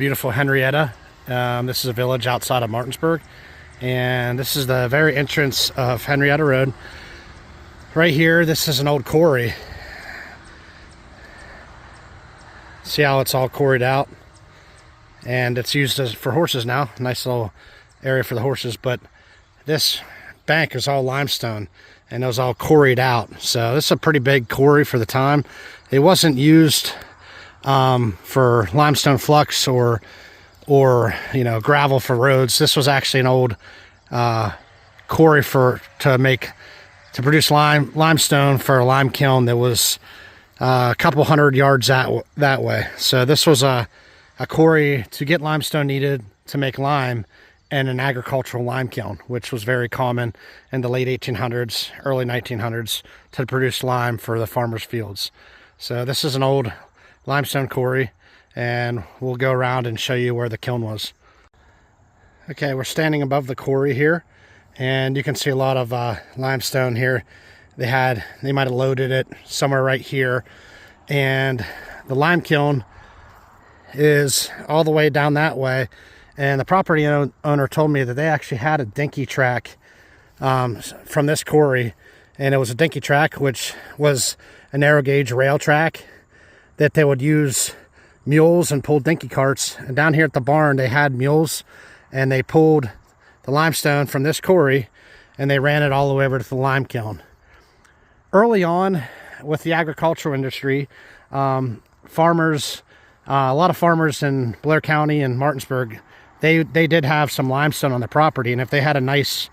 beautiful Henrietta. This is a village outside of Martinsburg, and this is the very entrance of Henrietta Road. Right here, this is an old quarry. See how it's all quarried out, and it's used for horses now. Nice little area for the horses, but this bank is all limestone and it was all quarried out. So this is a pretty big quarry for the time. It wasn't used for limestone flux or gravel for roads. This was actually an old quarry to produce limestone for a lime kiln that was a couple hundred yards that way. So this was a quarry to get limestone needed to make lime, and an agricultural lime kiln, which was very common in the late 1800s, early 1900s, to produce lime for the farmers' fields. So this is an old limestone quarry, and we'll go around and show you where the kiln was. Okay, we're standing above the quarry here, and you can see a lot of limestone here. They might have loaded it somewhere right here, and the lime kiln is all the way down that way. And the property owner told me that they actually had a dinky track from this quarry, and it was a dinky track which was a narrow gauge rail track that they would use mules and pull dinky carts. And down here at the barn they had mules, and they pulled the limestone from this quarry and they ran it all the way over to the lime kiln. Early on with the agricultural industry, a lot of farmers in Blair County and Martinsburg, they did have some limestone on their property, and if they had a nice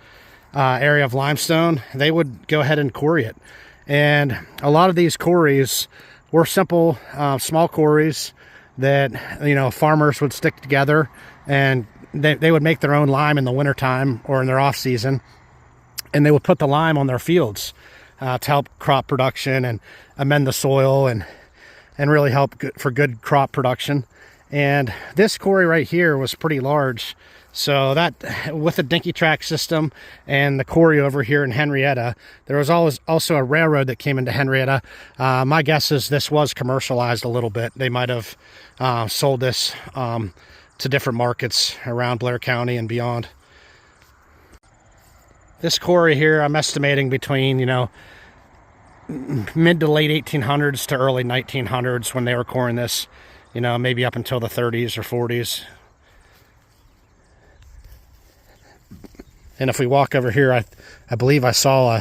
area of limestone, they would go ahead and quarry it. And a lot of these quarries were simple, small quarries that farmers would stick together, and they would make their own lime in the wintertime or in their off season, and they would put the lime on their fields to help crop production and amend the soil and really help for good crop production. And this quarry right here was pretty large, so that with the dinky track system and the quarry over here in Henrietta, there was also a railroad that came into Henrietta. My guess is this was commercialized a little bit. They might have sold this to different markets around Blair County and beyond. This quarry here, I'm estimating between mid to late 1800s to early 1900s when they were quarrying this. Maybe up until the 30s or 40s. And if we walk over here, I believe I saw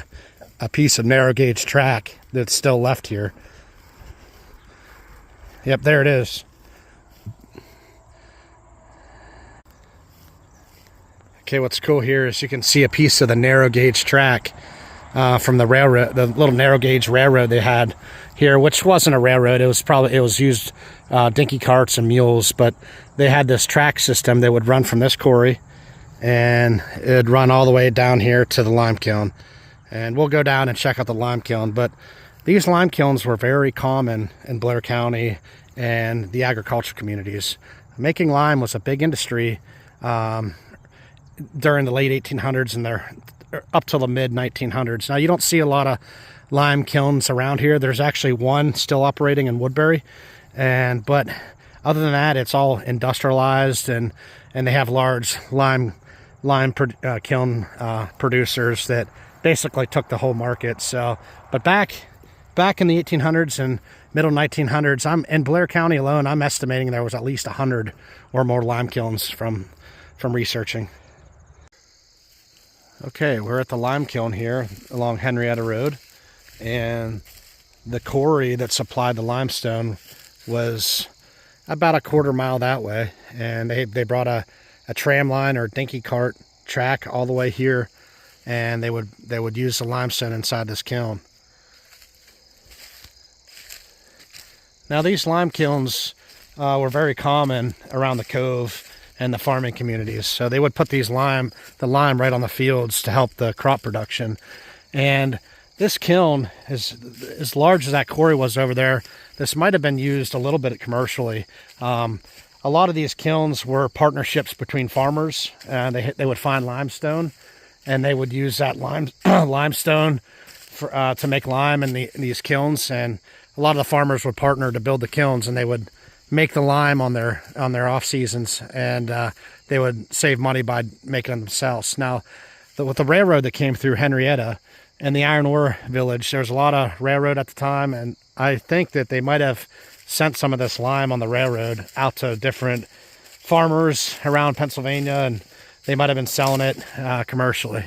a piece of narrow gauge track that's still left here. Yep, there it is. Okay, what's cool here is you can see a piece of the narrow gauge track from the railroad, the little narrow gauge railroad they had here, which wasn't a railroad. It was used dinky carts and mules, but they had this track system that would run from this quarry, and it'd run all the way down here to the lime kiln. And we'll go down and check out the lime kiln. But these lime kilns were very common in Blair County and the agricultural communities. Making lime was a big industry during the late 1800s and up till the mid 1900s. Now you don't see a lot of lime kilns around here. There's actually one still operating in Woodbury, but other than that, it's all industrialized, and they have large lime kiln producers that basically took the whole market. So, but back in the 1800s and middle 1900s, I'm in Blair County alone, I'm estimating there was at least 100 or more lime kilns from researching. Okay, we're at the lime kiln here along Henrietta Road, and the quarry that supplied the limestone was about a quarter mile that way, and they brought a tram line or dinky cart track all the way here, and they would use the limestone inside this kiln. Now these lime kilns were very common around the Cove and the farming communities. So they would put the lime right on the fields to help the crop production. And this kiln, as large as that quarry was over there, this might have been used a little bit commercially. A lot of these kilns were partnerships between farmers. They would find limestone, and they would use that limestone to make lime in these kilns. And a lot of the farmers would partner to build the kilns, and they would make the lime on their off seasons, and they would save money by making them themselves. Now, with the railroad that came through Henrietta and the iron ore village, there was a lot of railroad at the time, and I think that they might have sent some of this lime on the railroad out to different farmers around Pennsylvania, and they might have been selling it commercially.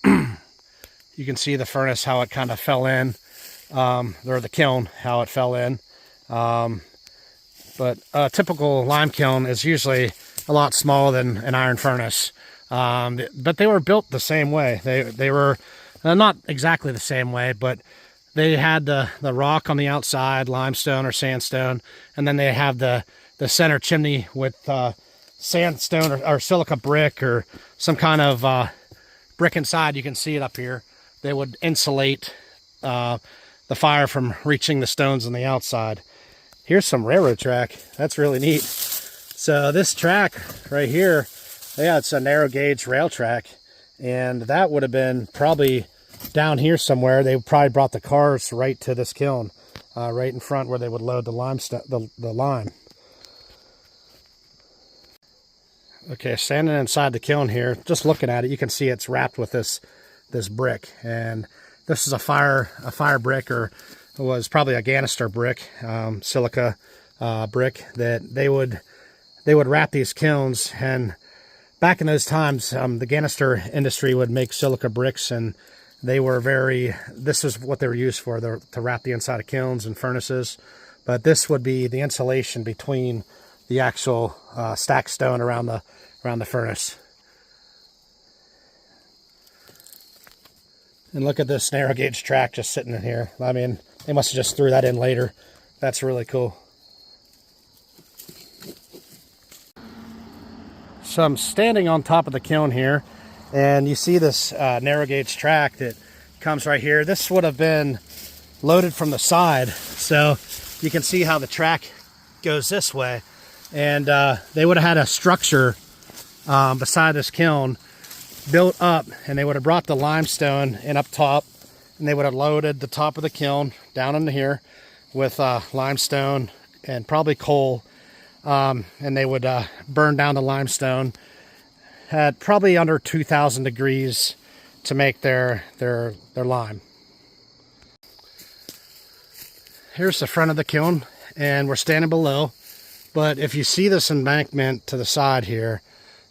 You can see the furnace, how it kind of fell in, or the kiln, how it fell in. But a typical lime kiln is usually a lot smaller than an iron furnace. But they were built the same way. They were not exactly the same way, but they had the rock on the outside, limestone or sandstone, and then they have the center chimney with sandstone or silica brick or some kind of brick inside. You can see it up here. They would insulate the fire from reaching the stones on the outside. Here's some railroad track. That's really neat. So this track right here, yeah, it's a narrow gauge rail track, and that would have been probably down here somewhere. They probably brought the cars right to this kiln, right in front where they would load the lime. Okay, standing inside the kiln here, just looking at it, you can see it's wrapped with this brick, and this is a fire brick, or it was probably a ganister brick, silica brick that they would wrap these kilns. And back in those times, the ganister industry would make silica bricks, and they were this is what they were used for, to wrap the inside of kilns and furnaces. But this would be the insulation between the actual stacked stone around the furnace. And look at this narrow gauge track just sitting in here. I mean, they must have just threw that in later. That's really cool. So I'm standing on top of the kiln here, and you see this narrow gauge track that comes right here. This would have been loaded from the side, so you can see how the track goes this way. And they would have had a structure beside this kiln built up, and they would have brought the limestone in up top, and they would have loaded the top of the kiln down into here with limestone and probably coal, and they would burn down the limestone at probably under 2,000 degrees to make their lime. Here's the front of the kiln, and we're standing below. But if you see this embankment to the side here,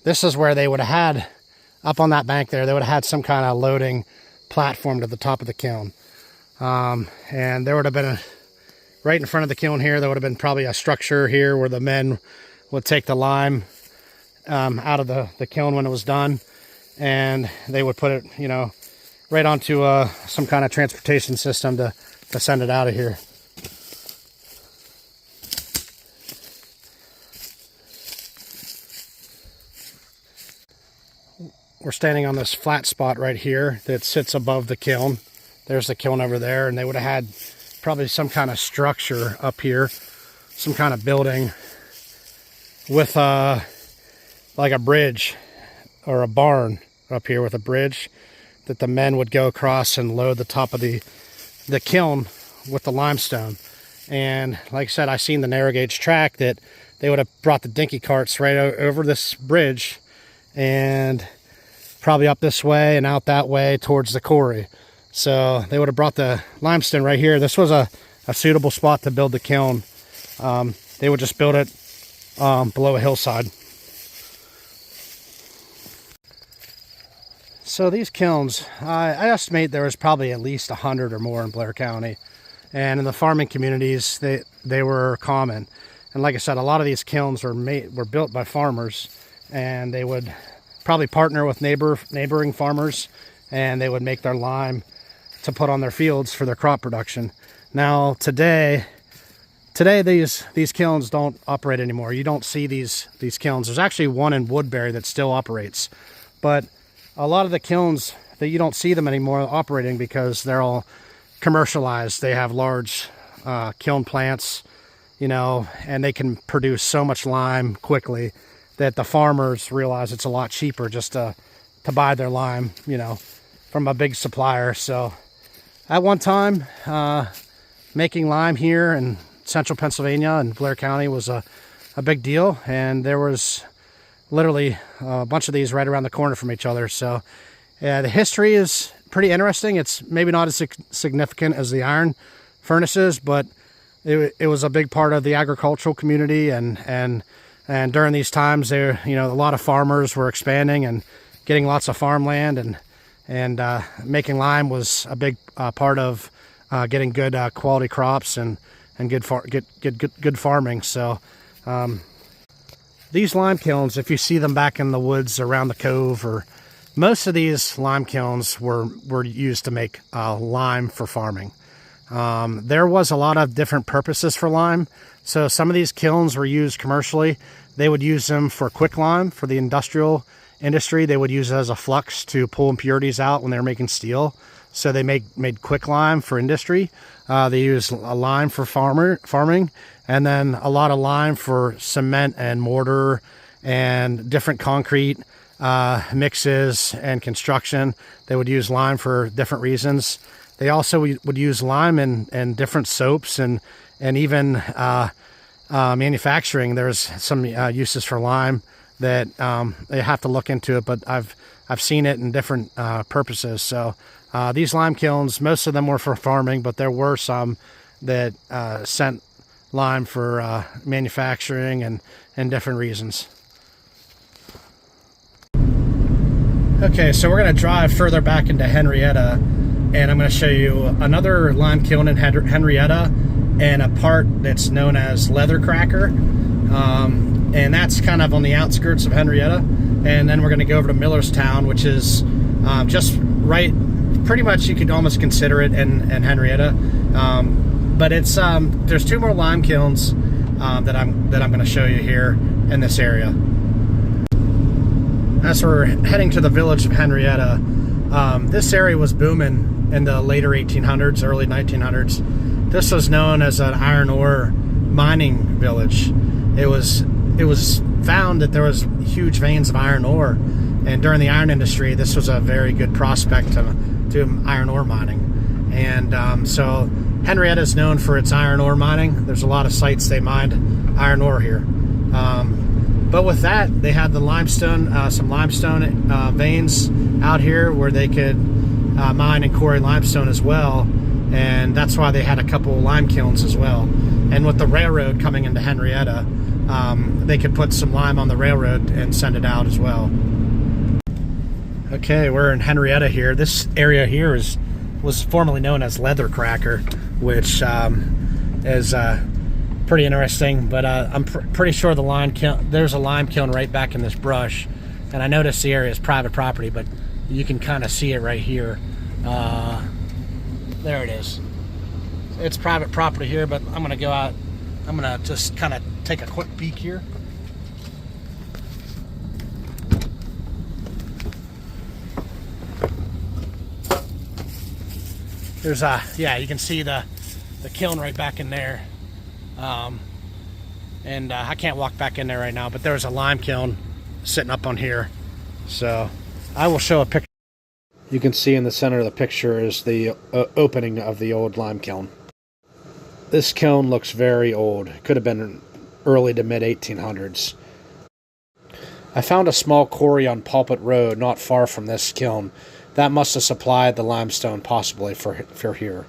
this is where they would have had, up on that bank there, they would have had some kind of loading platform to the top of the kiln. And there would have been right in front of the kiln here, there would have been probably a structure here where the men would take the lime out of the kiln when it was done, and they would put it, right onto some kind of transportation system to send it out of here. We're standing on this flat spot right here that sits above the kiln. There's the kiln over there, and they would have had probably some kind of structure up here, some kind of building with like a bridge or a barn up here with a bridge that the men would go across and load the top of the kiln with the limestone. And like I said, I seen the narrow gauge track that they would have brought the dinky carts right over this bridge and probably up this way and out that way towards the quarry. So they would have brought the limestone right here. This was a suitable spot to build the kiln. They would just build it below a hillside. So these kilns, I estimate there was probably at least 100 or more in Blair County. And in the farming communities, they were common. And like I said, a lot of these kilns were built by farmers, and they would probably partner with neighboring farmers, and they would make their lime to put on their fields for their crop production. Now today these kilns don't operate anymore. You don't see these kilns. There's actually one in Woodbury that still operates, but a lot of the kilns that you don't see them anymore operating because they're all commercialized. They have large kiln plants, and they can produce so much lime quickly that the farmers realize it's a lot cheaper just to buy their lime, from a big supplier. So at one time, making lime here in central Pennsylvania and Blair County was a big deal, and there was literally a bunch of these right around the corner from each other. So yeah, the history is pretty interesting. It's maybe not as significant as the iron furnaces, but it was a big part of the agricultural community, and during these times there, you know, a lot of farmers were expanding and getting lots of farmland, and making lime was a big part of getting good quality crops and good farming. So these lime kilns, if you see them back in the woods around the Cove, or most of these lime kilns were used to make lime for farming. There was a lot of different purposes for lime. So some of these kilns were used commercially. They would use them for quick lime for the industrial industry. They would use it as a flux to pull impurities out when they were making steel. So they made quick lime for industry. They used a lime for farming, and then a lot of lime for cement and mortar and different concrete mixes and construction. They would use lime for different reasons. They also would use lime in different soaps and even manufacturing. There's some uses for lime that they have to look into it, but I've seen it in different purposes. So these lime kilns, most of them were for farming, but there were some that sent lime for manufacturing and different reasons. Okay, so we're going to drive further back into Henrietta, and I'm going to show you another lime kiln in Henrietta and a part that's known as Leather Cracker, and that's kind of on the outskirts of Henrietta. And then we're going to go over to Millerstown, which is just right, pretty much you could almost consider it in Henrietta, but it's there's two more lime kilns that I'm going to show you here in this area. As we're heading to the village of Henrietta, this area was booming in the later 1800s, early 1900s. This was known as an iron ore mining village. It was found that there was huge veins of iron ore, and during the iron industry, this was a very good prospect to iron ore mining. And so Henrietta is known for its iron ore mining. There's a lot of sites they mined iron ore here. But with that, they had the limestone, some limestone veins out here where they could mine and quarry limestone as well, and that's why they had a couple lime kilns as well. And with the railroad coming into Henrietta, they could put some lime on the railroad and send it out as well. Okay, we're in Henrietta here. This area here was formerly known as Leather Cracker, which is pretty interesting, but I'm pretty sure the lime kiln, there's a lime kiln right back in this brush, and I noticed the area is private property, but you can kind of see it right here. There it is. It's private property here, but I'm gonna go out. I'm gonna just kind of take a quick peek here. There's yeah, you can see the kiln right back in there. And I can't walk back in there right now, but there's a lime kiln sitting up on here. So I will show a picture. You can see in the center of the picture is the opening of the old lime kiln. This kiln looks very old. It could have been early to mid 1800s. I found a small quarry on Pulpit Road not far from this kiln. That must have supplied the limestone possibly for here.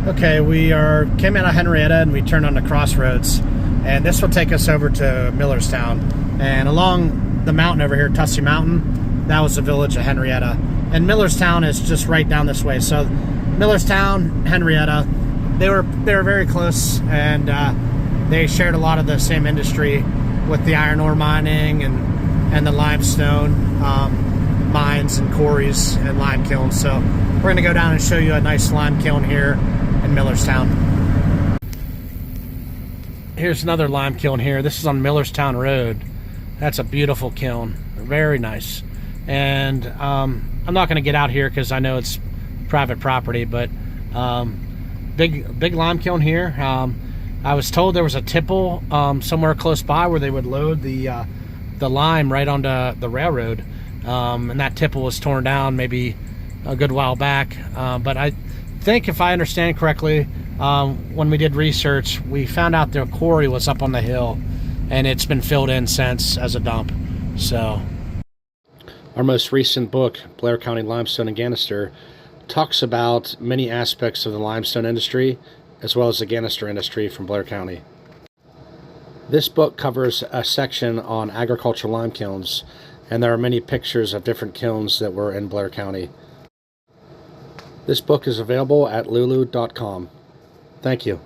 Okay, we came out of Henrietta and we turned on the crossroads, and this will take us over to Millerstown. And along the mountain over here, Tussey Mountain, that was the village of Henrietta. And Millerstown is just right down this way. So Millerstown, Henrietta, they were very close, and they shared a lot of the same industry with the iron ore mining and the limestone mines and quarries and lime kilns. So we're going to go down and show you a nice lime kiln here in Millerstown. Here's another lime kiln here. This is on Millerstown Road. That's a beautiful kiln, very nice. And I'm not going to get out here because I know it's private property, but big lime kiln here. I was told there was a tipple somewhere close by where they would load the lime right onto the railroad, and that tipple was torn down maybe a good while back. But I think, if I understand correctly, when we did research, we found out the quarry was up on the hill, and it's been filled in since as a dump. So, our most recent book, Blair County Limestone and Ganister, talks about many aspects of the limestone industry, as well as the Ganister industry from Blair County. This book covers a section on agricultural lime kilns, and there are many pictures of different kilns that were in Blair County. This book is available at lulu.com. Thank you.